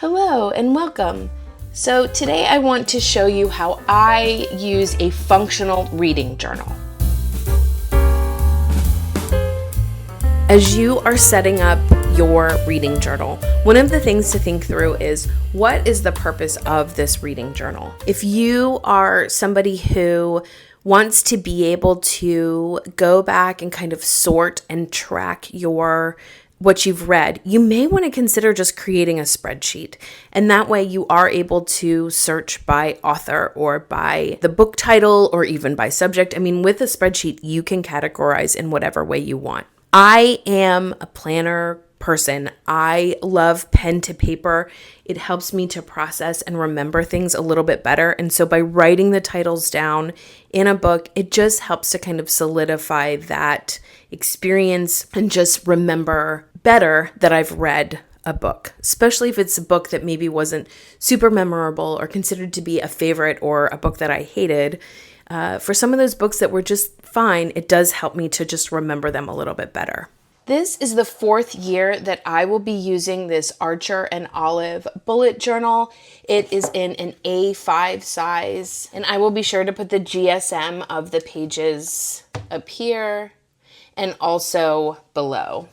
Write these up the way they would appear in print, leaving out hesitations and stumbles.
Hello and welcome. So today I want to show you how I use a functional reading journal. As you are setting up your reading journal, one of the things to think through is, what is the purpose of this reading journal? If you are somebody who wants to be able to go back and kind of sort and track what you've read, you may want to consider just creating a spreadsheet. And that way you are able to search by author or by the book title or even by subject. I mean, with a spreadsheet, you can categorize in whatever way you want. I am a planner person. I love pen to paper. It helps me to process and remember things a little bit better. And so by writing the titles down in a book, it just helps to kind of solidify that experience and just remember better that I've read a book, especially if it's a book that maybe wasn't super memorable or considered to be a favorite or a book that I hated. For some of those books that were just fine, it does help me to just remember them a little bit better. This is the 4th year that I will be using this Archer and Olive bullet journal. It is in an A5 size, and I will be sure to put the GSM of the pages up here and also below.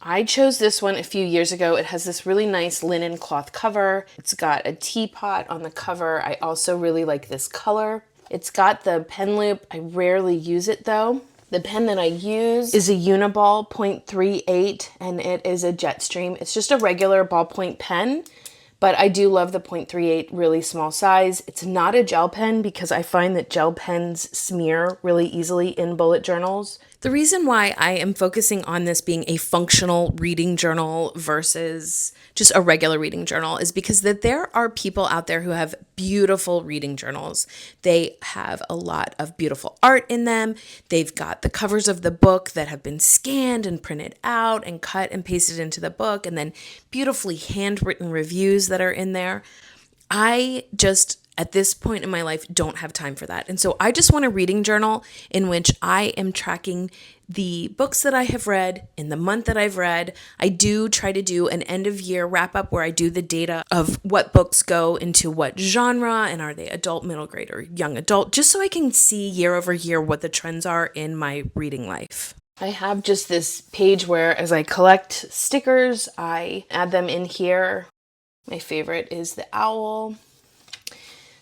I chose this one a few years ago. It has this really nice linen cloth cover. It's got a teapot on the cover. I also really like this color. It's got the pen loop. I rarely use it though. The pen that I use is a uniball 0.38 and it is a jetstream. It's just a regular ballpoint pen, but I do love the 0.38 really small size. It's not a gel pen because I find that gel pens smear really easily in bullet journals. The reason why I am focusing on this being a functional reading journal versus just a regular reading journal is because that there are people out there who have beautiful reading journals. They have a lot of beautiful art in them. They've got the covers of the book that have been scanned and printed out and cut and pasted into the book, and then beautifully handwritten reviews that are in there. I just, at this point in my life, don't have time for that. And so I just want a reading journal in which I am tracking the books that I have read in the month that I've read. I do try to do an end of year wrap up where I do the data of what books go into what genre and are they adult, middle grade, or young adult, just so I can see year over year what the trends are in my reading life. I have just this page where as I collect stickers, I add them in here. My favorite is the owl.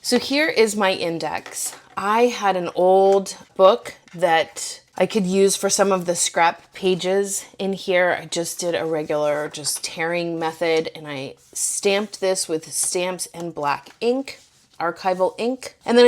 So here is my index. I had an old book that I could use for some of the scrap pages in here. I just did a regular just tearing method and I stamped this with stamps and black ink, archival ink. And then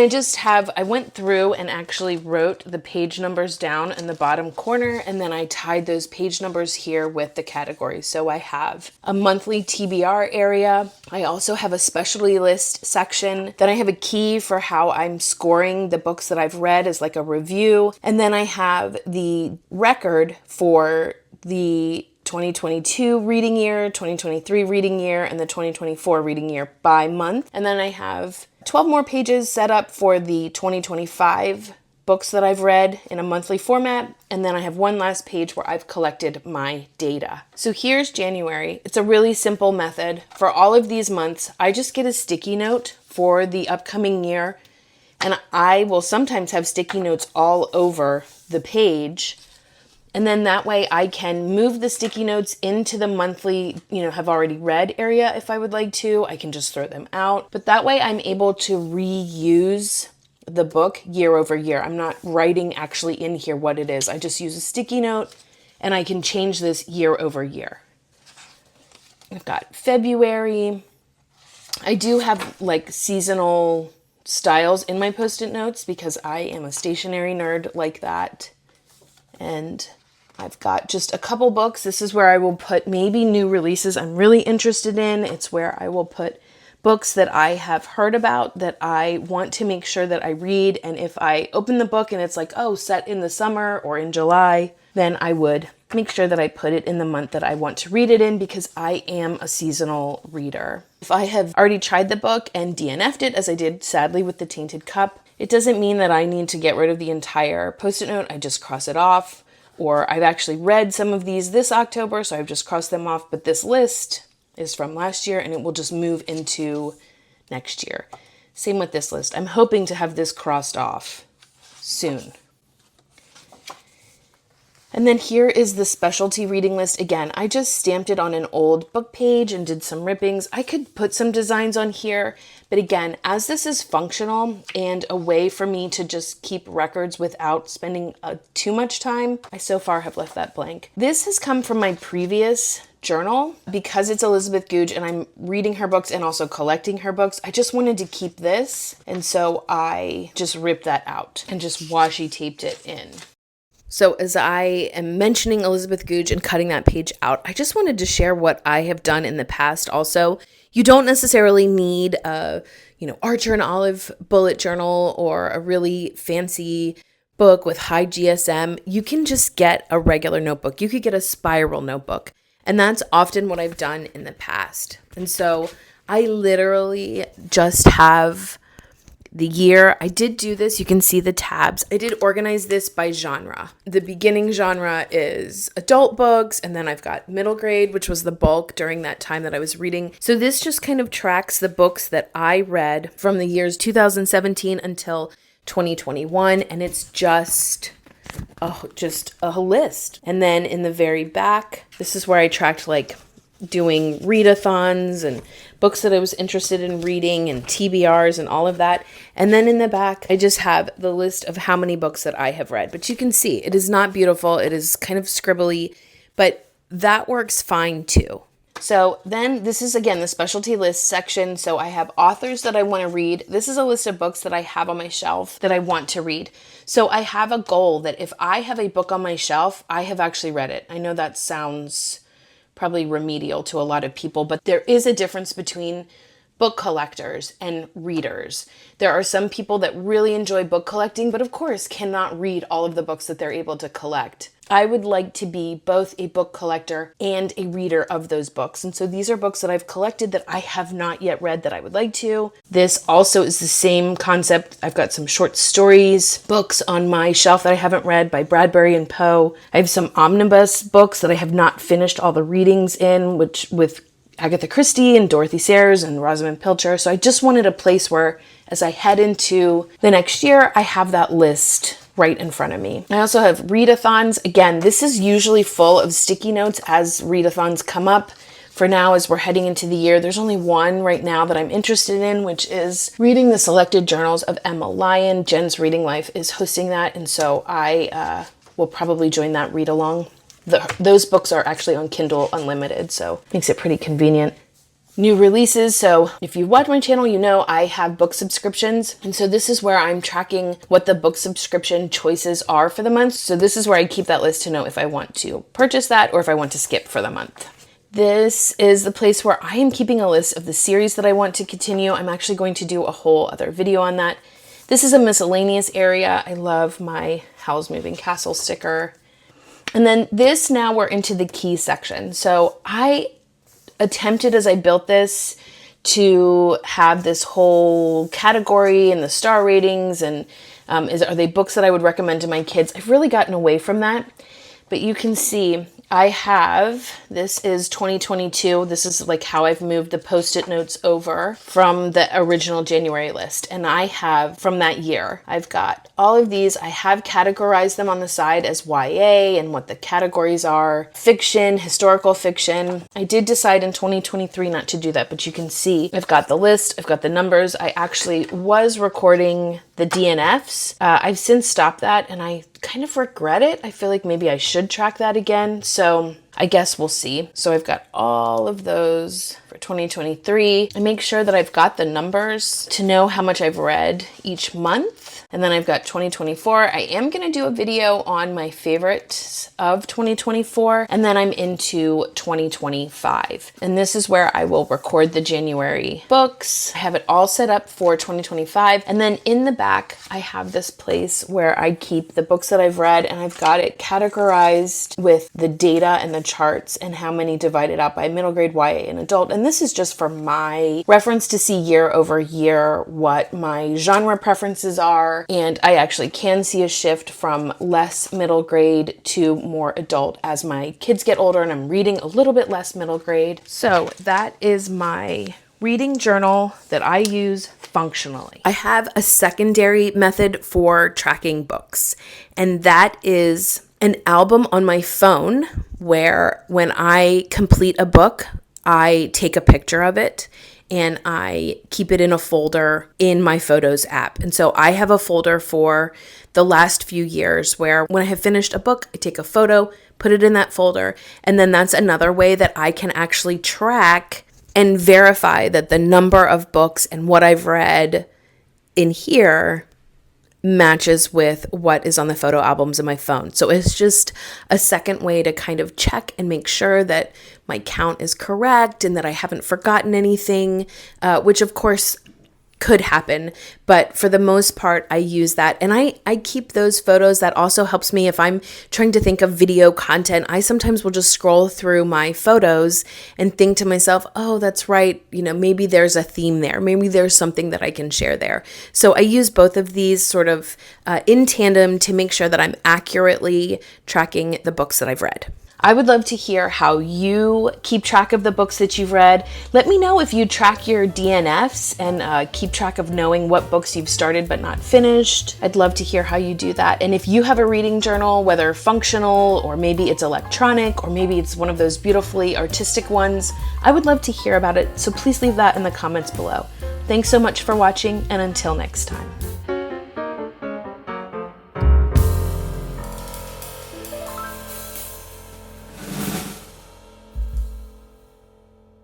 I went through and actually wrote the page numbers down in the bottom corner, and then I tied those page numbers here with the categories. So I have a monthly TBR area. I also have a specialty list section. Then I have a key for how I'm scoring the books that I've read as like a review. And then I have the record for the 2022 reading year, 2023 reading year, and the 2024 reading year by month. And then I have 12 more pages set up for the 2025 books that I've read in a monthly format. And then I have one last page where I've collected my data. So here's January. It's a really simple method. For all of these months, I just get a sticky note for the upcoming year. And I will sometimes have sticky notes all over the page. And then that way I can move the sticky notes into the monthly, have already read area if I would like to. I can just throw them out. But that way I'm able to reuse the book year over year. I'm not writing actually in here what it is. I just use a sticky note and I can change this year over year. I've got February. I do have like seasonal styles in my Post-it notes because I am a stationery nerd like that. And I've got just a couple books. This is where I will put maybe new releases I'm really interested in. It's where I will put books that I have heard about that I want to make sure that I read. And if I open the book and it's like, oh, set in the summer or in July, then I would make sure that I put it in the month that I want to read it in because I am a seasonal reader. If I have already tried the book and DNF'd it, as I did sadly with The Tainted Cup, it doesn't mean that I need to get rid of the entire Post-it note. I just cross it off. Or I've actually read some of these this October, so I've just crossed them off. But this list is from last year, and it will just move into next year. Same with this list. I'm hoping to have this crossed off soon. And then here is the specialty reading list. Again, I just stamped it on an old book page and did some rippings. I could put some designs on here, but again, as this is functional and a way for me to just keep records without spending too much time, I so far have left that blank. This has come from my previous journal. Because it's Elizabeth Goudge and I'm reading her books and also collecting her books, I just wanted to keep this. And so I just ripped that out and just washi taped it in. So as I am mentioning Elizabeth Goudge and cutting that page out, I just wanted to share what I have done in the past also. You don't necessarily need a, Archer and Olive bullet journal or a really fancy book with high GSM. You can just get a regular notebook. You could get a spiral notebook. And that's often what I've done in the past. And so I literally just have the year. I did do this. You can see the tabs. I did organize this by genre. The beginning genre is adult books, and then I've got middle grade, which was the bulk during that time that I was reading. So this just kind of tracks the books that I read from the years 2017 until 2021, and it's just a list. And then in the very back, this is where I tracked doing readathons and books that I was interested in reading and TBRs and all of that. And then in the back, I just have the list of how many books that I have read. But you can see it is not beautiful. It is kind of scribbly, but that works fine too. So then this is, again, the specialty list section. So I have authors that I want to read. This is a list of books that I have on my shelf that I want to read. So I have a goal that if I have a book on my shelf, I have actually read it. I know that sounds probably remedial to a lot of people, but there is a difference between book collectors and readers. There are some people that really enjoy book collecting, but of course cannot read all of the books that they're able to collect. I would like to be both a book collector and a reader of those books. And so these are books that I've collected that I have not yet read that I would like to. This also is the same concept. I've got some short stories, books on my shelf that I haven't read by Bradbury and Poe. I have some omnibus books that I have not finished all the readings in, which with Agatha Christie and Dorothy Sayers and Rosamund Pilcher. So I just wanted a place where as I head into the next year, I have that list right in front of me. I also have readathons. Again, this is usually full of sticky notes as readathons come up. For now, as we're heading into the year, there's only one right now that I'm interested in, which is reading the selected journals of Emma Lyon. Jen's Reading Life is hosting that, and so I will probably join that read along. Those books are actually on Kindle Unlimited, so makes it pretty convenient. New releases. So if you watch my channel, you know I have book subscriptions. And so this is where I'm tracking what the book subscription choices are for the month. So this is where I keep that list to know if I want to purchase that or if I want to skip for the month. This is the place where I am keeping a list of the series that I want to continue. I'm actually going to do a whole other video on that. This is a miscellaneous area. I love my Howl's Moving Castle sticker. And then this, now we're into the key section. So I attempted as I built this to have this whole category and the star ratings and are they books that I would recommend to my kids? I've really gotten away from that, but you can see I have, this is 2022. This is like how I've moved the Post-it notes over from the original January list. And I have from that year, I've got all of these. I have categorized them on the side as YA and what the categories are. Fiction, historical fiction. I did decide in 2023 not to do that, but you can see I've got the list, I've got the numbers. I actually was recording the DNFs. I've since stopped that and I kind of regret it. I feel like maybe I should track that again. So I guess we'll see. So I've got all of those for 2023. I make sure that I've got the numbers to know how much I've read each month. And then I've got 2024. I am going to do a video on my favorites of 2024. And then I'm into 2025. And this is where I will record the January books. I have it all set up for 2025. And then in the back, I have this place where I keep the books that I've read, and I've got it categorized with the data and the charts and how many divided out by middle grade, YA, and adult. And and this is just for my reference to see year over year what my genre preferences are. And I actually can see a shift from less middle grade to more adult as my kids get older and I'm reading a little bit less middle grade. So that is my reading journal that I use functionally. I have a secondary method for tracking books, and that is an album on my phone where when I complete a book, I take a picture of it and I keep it in a folder in my Photos app. And so I have a folder for the last few years where when I have finished a book, I take a photo, put it in that folder, and then that's another way that I can actually track and verify that the number of books and what I've read in here matches with what is on the photo albums in my phone. So it's just a second way to kind of check and make sure that my count is correct and that I haven't forgotten anything, which of course could happen, but for the most part, I use that. And I keep those photos. That also helps me if I'm trying to think of video content. I sometimes will just scroll through my photos and think to myself, oh, that's right. Maybe there's a theme there. Maybe there's something that I can share there. So I use both of these sort of in tandem to make sure that I'm accurately tracking the books that I've read. I would love to hear how you keep track of the books that you've read. Let me know if you track your DNFs and keep track of knowing what books you've started but not finished. I'd love to hear how you do that. And if you have a reading journal, whether functional or maybe it's electronic or maybe it's one of those beautifully artistic ones, I would love to hear about it. So please leave that in the comments below. Thanks so much for watching, and until next time.